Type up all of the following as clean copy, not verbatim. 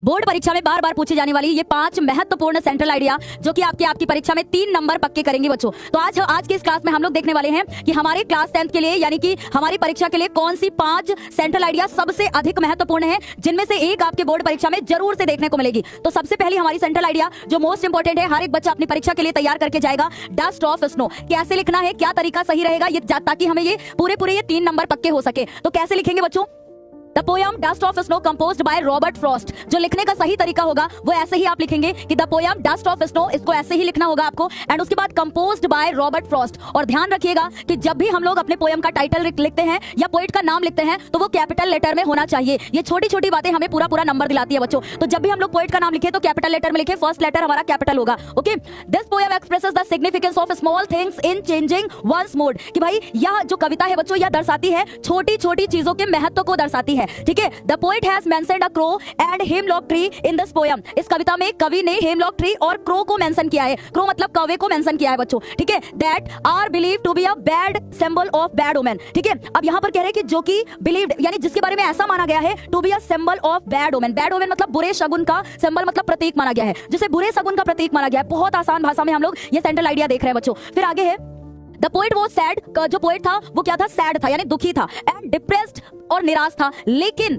Board परीक्षा में बार बार पूछी जाने वाली ये 5 महत्वपूर्ण सेंट्रल आइडिया जो कि आपकी परीक्षा में 3 नंबर पक्के करेंगे बच्चों। तो आज की इस क्लास में हम लोग देखने वाले हैं कि हमारे क्लास 10th के लिए यानी कि हमारी परीक्षा के लिए कौन सी 5 सेंट्रल आइडिया सबसे अधिक महत्वपूर्ण है, जिनमें से एक आपके बोर्ड परीक्षा में जरूर से देखने को मिलेगी। तो सबसे पहले हमारी सेंट्रल आइडिया जो मोस्ट इंपोर्टेंट है, हर एक बच्चा अपनी परीक्षा के लिए तैयार करके जाएगा, डस्ट ऑफ स्नो। कैसे लिखना है, क्या तरीका सही रहेगा ये ताकि हमें ये पूरे 3 नंबर पक्के हो सके। तो कैसे लिखेंगे बच्चों? The poem dust of snow composed by Robert Frost. जो लिखने का सही तरीका होगा वो ऐसे ही आप लिखेंगे कि the poem dust of snow, इसको ऐसे ही लिखना होगा आपको। एंड उसके बाद कंपोज्ड बाय रॉबर्ट फ्रॉस्ट। और ध्यान रखिएगा कि जब भी हम लोग अपने पोयम का टाइटल लिखते हैं या पोएट का नाम लिखते हैं तो वो कैपिटल लेटर में होना चाहिए। ये छोटी छोटी बातें हमें पूरा नंबर दिलाती है बच्चों। तो जब भी हम लोग पोएट का नाम लिखे तो कैपिटल लेटर में लिखे, फर्स्ट लेटर हमारा कैपिटल होगा। Okay, this poem expresses the significance of small things in changing one's mood. कि भाई यह जो कविता है बच्चों, यह दर्शाती है छोटी छोटी चीजों के महत्व को दर्शाती है। ठीक है, the poet has mentioned a crow and hemlock tree in this poem. इस कविता में कवि ने हेमलॉक ट्री और क्रो को मेंशन किया है। क्रो मतलब कौवे को मेंशन किया है बच्चों। ठीक है, that are believe to be a bad symbol of bad omen. ठीक है, अब यहाँ पर कह रहे हैं कि जो कि बिलीव्ड यानी जिसके बारे में ऐसा माना गया है to be a symbol of bad omen. Bad omen मतलब बुरे शगुन का सिंबल मतलब प्रतीक माना गया है, जिसे बुरे शगुन का प्रतीक माना गया है। बहुत आसान भाषा में हम लोग ये सेंट्रल आइडिया देख रहे हैं बच्चों। फिर आगे है द पोएट वॉज सैड। जो पोएट था वो क्या था? सैड था यानी दुखी था, एंड डिप्रेस्ड और निराश था। लेकिन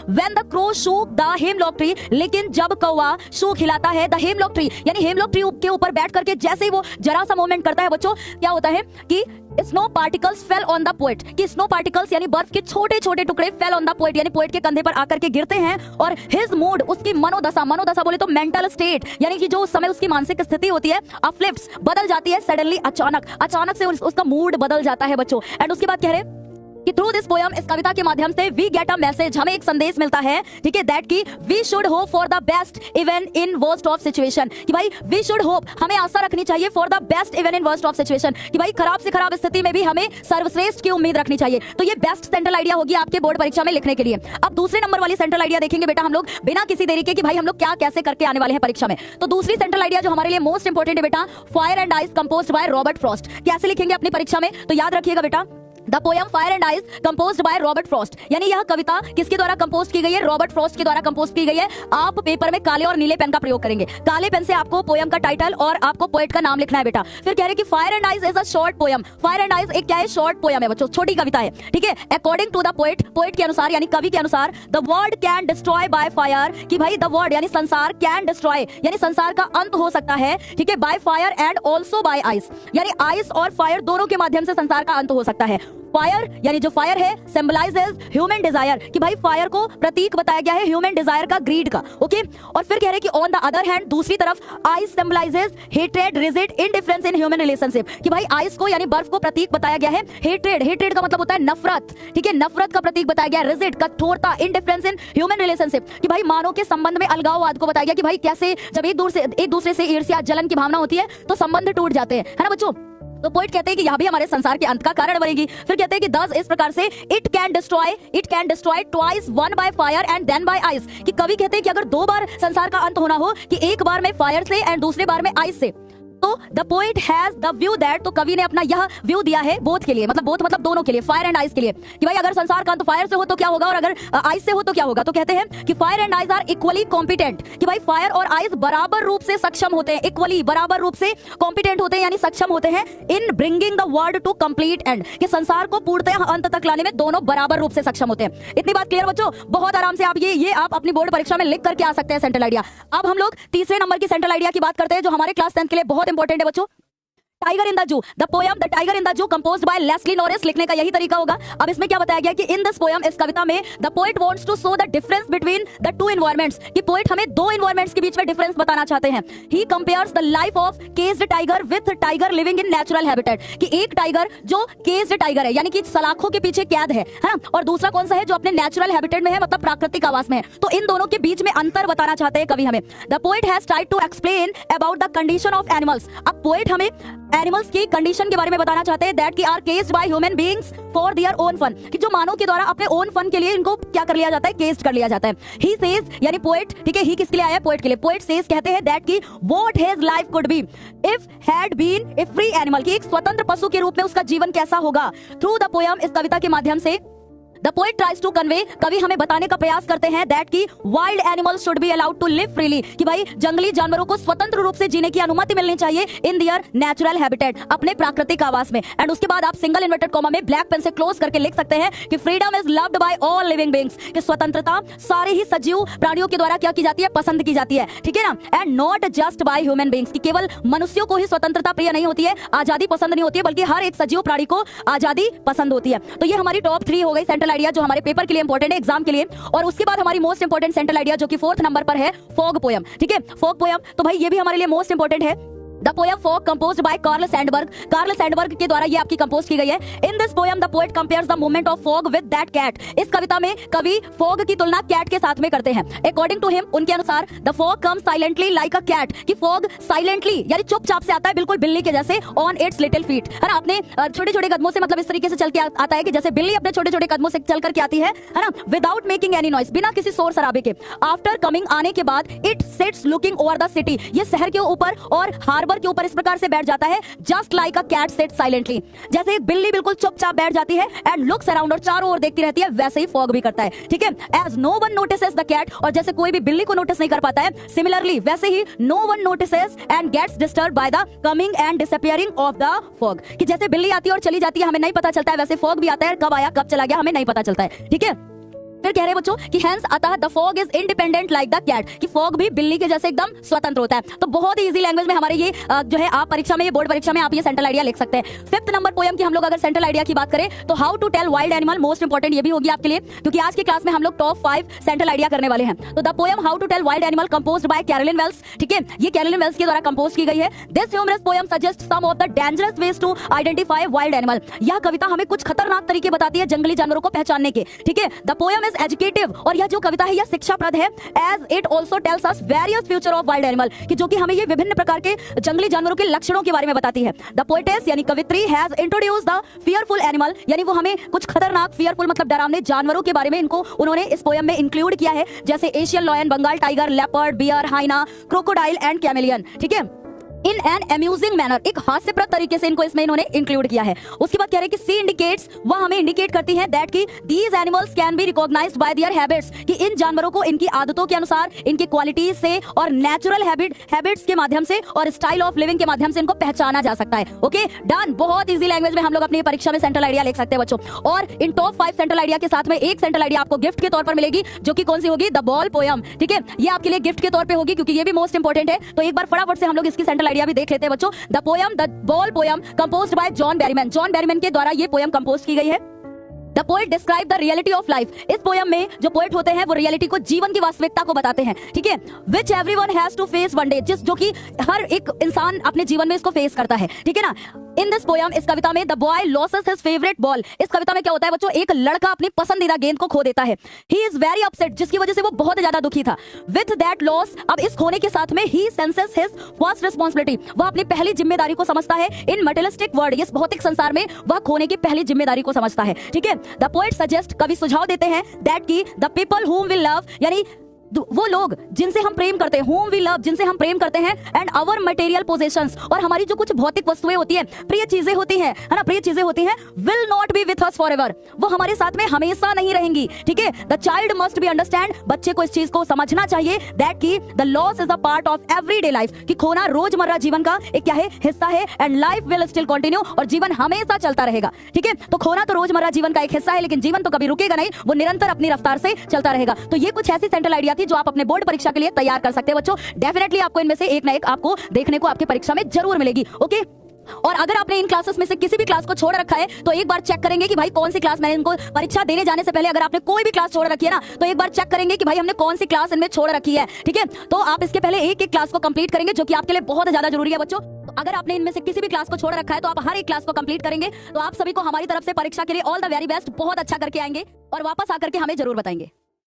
when the crow shook the hemlock tree, लेकिन जब कौवा शूक हिलाता है द हेमलॉक ट्री यानी हेमलॉक ट्री के ऊपर बैठ करके जैसे ही वो जरा सा मूवमेंट करता है बच्चों, क्या होता है कि snow particles fell on the poet. कि स्नो पार्टिकल्स यानी बर्फ के छोटे छोटे टुकड़े फेल ऑन द पोएट यानी पोएट के कंधे पर आकर के गिरते हैं। और हिज मूड, उसकी मनोदशा बोले तो मेंटल स्टेट यानी कि जो उस समय उसकी मानसिक स्थिति होती है, अफ्लिप्स बदल जाती है सडनली, अचानक से उसका मूड बदल जाता है बच्चों। एंड उसके बाद कह रहे कि थ्रू दिस पोयम, इस कविता के माध्यम से वी गेट अ मैसेज, हमें एक संदेश मिलता है। ठीक है, दैट की we should hope for the best even in worst of situation. कि भाई वी शुड होप, हमें आशा रखनी चाहिए for the best even in worst of situation. कि भाई खराब से खराब स्थिति में भी हमें सर्वश्रेष्ठ की उम्मीद रखनी चाहिए। तो ये बेस्ट सेंट्रल आइडिया होगी आपके बोर्ड परीक्षा में लिखने के लिए। अब दूसरे नंबर वाली सेंट्रल आइडिया देखेंगे बेटा हम लोग बिना किसी देरी के कि भाई हम लोग क्या कैसे करके आने वाले हैं परीक्षा में। तो दूसरी सेंट्रल आइडिया जो हमारे लिए मोस्ट इंपोर्टेंट है बेटा, fire and ice composed by Robert Frost. कैसे लिखेंगे अपनी परीक्षा में? तो याद रखिएगा बेटा, the poem fire and ice composed by Robert Frost. यानी यह कविता किसके द्वारा कंपोज की गई है? रॉबर्ट फ्रॉस्ट के द्वारा कंपोज की गई है। आप पेपर में काले और नीले पेन का प्रयोग करेंगे। काले पेन से आपको पोयम का टाइटल और आपको पोएट का नाम लिखना है बेटा। फिर कह रहे कि fire and ice is a short poem. Fire and ice एक क्या है? शॉर्ट पोयम है बच्चों, छोटी कविता है। ठीक है, अकॉर्डिंग टू द पोएट के अनुसार यानी कवि के अनुसार, the world can destroy by fire. कि भाई द वर्ल्ड यानी संसार, कैन डिस्ट्रॉय यानी संसार का अंत हो सकता है। ठीक है, by fire and also by ice यानी आइस और फायर दोनों के माध्यम से संसार का अंत हो सकता है। फायर यानी जो फायर है सिंबलाइजेस ह्यूमन डिजायर। कि भाई फायर को प्रतीक बताया गया है ह्यूमन डिजायर का, ग्रीड का। ओके, और फिर कह रहे कि ऑन द अदर हैंड, दूसरी तरफ, ice symbolizes hatred, rigid, indifference in human relationship. कि भाई आइस को यानी बर्फ को प्रतीक बताया गया है हेट्रेड का मतलब होता है नफरत। ठीक है, नफरत का प्रतीक बताया गया है। रिजिड कठोरता, इंडिफरेंस इन ह्यूमन रिलेशनशिप कि भाई मानव के संबंध में अलगाववाद को बताया गया। कि भाई कैसे जब एक दूसरे से ईर्ष्या जलन की भावना होती है तो संबंध टूट जाते हैं, है ना बच्चों। तो पोएट कहते हैं कि यह भी हमारे संसार के अंत का कारण बनेगी। फिर कहते हैं कि दस इस प्रकार से it can destroy twice, one by fire and then by ice. कि कवि कहते हैं कि अगर 2 बार संसार का अंत होना हो, कि एक बार में फायर से एंड दूसरे बार में आइस से, तो the poet has the view that, तो कवि ने अपना यह व्यू दिया है बोथ के लिए, मतलब दोनों के लिए, फायर एंड आइस के लिए। कि भाई अगर संसार का अंत फायर से हो तो क्या होगा और अगर आइस से हो तो क्या होगा। तो कहते हैं कि fire and ice are equally competent. कि भाई फायर और आइस बराबर रूप से सक्षम होते हैं, इक्वली बराबर रूप से कॉम्पिटेंट होते हैं यानी सक्षम होते हैं in bringing the world to complete end. कि संसार को पूर्णतः अंत तक लाने में दोनों बराबर रूप से सक्षम होते हैं। इतनी बात क्लियर बच्चों? बहुत आराम से आप ये आप अपनी बोर्ड परीक्षा में लिख करके आ सकते हैं सेंट्रल आइडिया। अब हम लोग तीसरे नंबर की सेंट्रल आइडिया की बात करते हैं जो हमारे क्लास 10th के लिए बहुत इंपॉर्टेंट है बच्चों। Tiger in the zoo. The poem the tiger in the zoo composed by Leslie Norris. लिखने का यही तरीका होगा। अब इसमें क्या बताया गया कि इन दिस पोयम, इस कविता में, the poet wants to show the difference between the 2 environments. कि पोएट हमें 2 एनवायरमेंट्स के बीच में डिफरेंस बताना चाहते हैं। He compares the life of caged tiger with tiger living in natural habitat. कि एक टाइगर जो केज्ड टाइगर है यानी कि सलाखों के पीछे कैद है, और दूसरा कौन सा है जो अपने नेचुरल हैबिटेट में है, मतलब प्राकृतिक आवास में है। तो इन दोनों के बीच में अंतर बताना चाहते हैं कवि हमें। The poet has tried to explain about the condition of animals. अब पोएट हमें एनिमल्स की कंडीशन के बारे में बताना चाहते हैं, दैट की are caged by human beings for their own fun. कि जो मानव के द्वारा अपने ओन फन के लिए इनको क्या कर लिया जाता है? केस्ड कर लिया जाता है। ही सेज यानी पोएट, ठीक है, ही किसके लिए आया? पोएट के लिए। पोएट सेज कहते हैं दैट की what his life could be if had been a free animal. कि एक स्वतंत्र पशु के रूप में उसका जीवन कैसा होगा। थ्रू द पोयम, इस कविता के माध्यम से, the poet tries to convey, कवि हमें बताने का प्रयास करते हैं दैट की wild animals should be allowed to live freely, कि भाई जंगली जानवरों को स्वतंत्र रूप से जीने की अनुमति मिलनी चाहिए इन देयर नेचुरल हैबिटेट, अपने प्राकृतिक आवास में। एंड उसके बाद आप सिंगल इन्वर्टेड कॉमा में ब्लैक पेन से क्लोज करके लिख सकते हैं कि freedom is loved by all living beings, कि स्वतंत्रता सारे ही सजीव प्राणियों के द्वारा क्या की जाती है, पसंद की जाती है, ठीक है ना। And not just by human beings, कि केवल मनुष्यों को ही स्वतंत्रता प्रिय नहीं होती है, आजादी पसंद नहीं होती है, बल्कि हर एक सजीव प्राणी को आजादी पसंद होती है। तो ये हमारी टॉप 3 हो गई सेंट्रल आइडिया जो हमारे पेपर के लिए इंपॉर्टेंट है, एग्जाम के लिए। और उसके बाद हमारी मोस्ट इंपॉर्टेंट सेंट्रल आइडिया जो कि 4th नंबर पर है, फॉग पोयम, ठीक है। फॉग पोयम तो भाई ये भी हमारे लिए मोस्ट इंपॉर्टेंट है। The poem fog composed by Carl Sandburg, Carl Sandburg के द्वारा ये आपकी कंपोज की गई है। In this poem the poet compares the movement of fog with that cat, इस कविता में कवि फॉग की तुलना कैट के साथ में करते हैं। अकॉर्डिंग टू हिम, उनके अनुसार the fog comes silently like a cat, कि फॉग साइलेंटली यानी चुपचाप से आता है, बिल्कुल बिल्ली के जैसे, ऑन इट्स लिटिल फीट, है ना, अपने छोटे छोटे कदमों से, मतलब इस तरीके से चल के आता है कि जैसे बिल्ली अपने छोटे छोटे कदमों से चल करके आती है ना, विदाउट मेकिंग एनी नॉइस, बिना किसी शोर शराबे के। आफ्टर कमिंग, आने के बाद, it sits looking over the city, ये शहर के ऊपर और हार्बर के ऊपर इस प्रकार से बैठ जाता है, just like a cat sit silently, जैसे एक बिल्ली बिल्कुल चुपचाप बैठ जाती है एंड लुक्स अराउंड, और चारों ओर देखती रहती है, वैसे ही फॉग भी करता है, ठीक है। As no one notices the cat, और जैसे कोई भी बिल्ली को नोटिस नहीं कर पाता है, सिमिलरली वैसे ही no one notices and gets disturbed by the coming and disappearing of the fog, कि जैसे बिल्ली आती है और चली जाती है, हमें नहीं पता चलता है, वैसे फॉग भी आता है, कब आया कब चला गया हमें नहीं पता चलता है, ठीक है। फिर कह रहे हैं बच्चों कि हेंस अतः the fog is independent like the cat, कि फॉग भी बिल्ली के जैसे एकदम स्वतंत्र होता है। तो बहुत ही इजी लैंग्वेज में हमारे ये जो है आप परीक्षा में, ये बोर्ड परीक्षा में आप ये सेंट्रल आइडिया लिख सकते हैं। 5th नंबर पोयम की हम लोग अगर सेंट्रल आइडिया की बात करें तो how to tell wild animal, most important ये भी होगी आपके लिए, क्योंकि आज की क्लास में हम लोग टॉप 5 सेंट्रल आइडिया करने वाले हैं। तो the poem how to tell wild animal composed by Carolyn Wells, ठीक है, ये कैरोलिन वेल्स के द्वारा कंपोज की गई है। This humorous poem suggest some of the dangerous ways to identify wild animal, यह कविता हमें कुछ खतरनाक तरीके बताती है जंगली जानवरों को पहचानने के, ठीक है। द पोयम इज एजुकेटिव, और यह जो कविता है यह शिक्षाप्रद है। As it also tells us various future of wild animal, कि जो कि हमें ये विभिन्न प्रकार के जंगली जानवरों के लक्षणों के बारे में बताती है। द पोएटेस यानी कवित्री has introduced the fearful animal, यानी वो हमें कुछ खतरनाक, फियरफुल मतलब डरावने जानवरों के बारे में इनको उन्होंने इस पोयम में इंक्लूड किया है, जैसे Asian lion, Bengal tiger, leopard, bear, hyena, crocodile and chameleon, ठीक है। इन एन अम्यूजिंग मैनर, एक हास्यप्रद तरीके से इनको इसमें इन्होंने इंक्लूड किया है। उसके बाद कह रहे हैं कि सी इंडिकेट्स, वह हमें इंडिकेट करती है दैट कि these animals can be recognised by their habits, कि इन जानवरों को इनकी आदतों के अनुसार, इनकी क्वालिटीज से और नेचुरल हैबिट्स के माध्यम से और स्टाइल ऑफ लिविंग के माध्यम से इनको पहचाना जा सकता है। ओके डन, बहुत इजी लैंग्वेज में हम लोग अपनी परीक्षा में सेंट्रल आइडिया लिख सकते हैं बच्चों। और इन टॉप 5 सेंट्रल आइडिया के साथ में एक सेंट्रल आइडिया आपको गिफ्ट के तौर पर मिलेगी, जो कि कौन सी होगी, द बॉल पोयम, ठीक है। ये आपके लिए गिफ्ट के तौर पर होगी, क्योंकि ये भी मोस्ट इंपॉर्टेंट है। तो एक बार फटाफट से हम लोग इसकी सेंट्रल आइडिया भी देख लेते हैं बच्चों। The poem the ball poem composed bye John Berryman, John Berryman के द्वारा ये पोयम कंपोज की गई है। The poet describe the reality of life, इस पोयम में जो पोएट होते हैं वो रियलिटी को, जीवन की वास्तविकता को बताते हैं, ठीक है। Which everyone has to face one day, जो कि हर एक इंसान अपने जीवन में इसको फेस करता है, ठीक है ना। इन दिस पोयम, इस कविता में, the boy losses his favourite ball, इस कविता में क्या होता है बच्चों, एक लड़का अपनी पसंदीदा गेंद को खो देता है। ही इज वेरी अपसेट, जिसकी वजह से वो बहुत ज्यादा दुखी था। विथ दैट लॉस, अब इस खोने के साथ में, ही सेंसेस हिज फर्स्ट रिस्पॉन्सिबिलिटी, वह अपनी पहली जिम्मेदारी को समझता है। इन मटेरियलिस्टिक वर्ल्ड, इस भौतिक संसार में वह खोने की पहली जिम्मेदारी को समझता है, ठीक है। द पोएट सजेस्ट, कवि सुझाव देते हैं दैट की the people whom will love, यानी वो लोग जिनसे हम प्रेम करते हैं, whom we love, जिनसे हम प्रेम करते हैं, एंड our material possessions, और हमारी जो कुछ भौतिक वस्तुएं होती हैं, प्रिय चीजें होती हैं, है ना, प्रिय चीजें होती हैं, will not be with us forever, वो हमारे साथ में हमेशा नहीं रहेंगी, ठीक है। the child must be understand, बच्चे को इस चीज को समझना चाहिए that की the loss is a part of everyday life, कि खोना रोजमर्रा जीवन का एक क्या है, हिस्सा है, and life will still continue, और जीवन हमेशा चलता रहेगा, ठीक है। तो खोना तो रोजमर्रा जीवन का एक हिस्सा है, लेकिन जीवन तो कभी रुकेगा नहीं, वो निरंतर अपनी रफ्तार से चलता रहेगा। तो ये कुछ ऐसी सेंट्रल आइडिया थी जो आप अपने बोर्ड परीक्षा के लिए तैयार कर सकते हैं बच्चों। डेफिनेटली आपको इनमें से एक ना एक आपको देखने को आपकी परीक्षा में जरूर मिलेगी, ओके। और अगर आपने इन क्लासेस में से किसी भी क्लास को छोड़ रखा है तो एक बार चेक करेंगे कि भाई कौन सी क्लास, मैंने इनको परीक्षा देने जाने से पहले अगर आपने कोई भी क्लास छोड़ रखी है ना, तो एक बार चेक करेंगे कि भाई हमने कौन सी क्लास इनमें छोड़ रखी है, ठीक है। तो आप इसके पहले एक एक क्लास को कंप्लीट करेंगे, जो कि आपके लिए बहुत ज्यादा जरूरी है बच्चों। तो अगर आपने इनमें से किसी भी क्लास को छोड़ रखा है तो आप हर एक क्लास को कंप्लीट करेंगे, तो आप सभी को हमारी तरफ से परीक्षा के लिए ऑल द वेरी बेस्ट, बहुत अच्छा करके आएंगे और वापस आकर के हमें जरूर बताएंगे।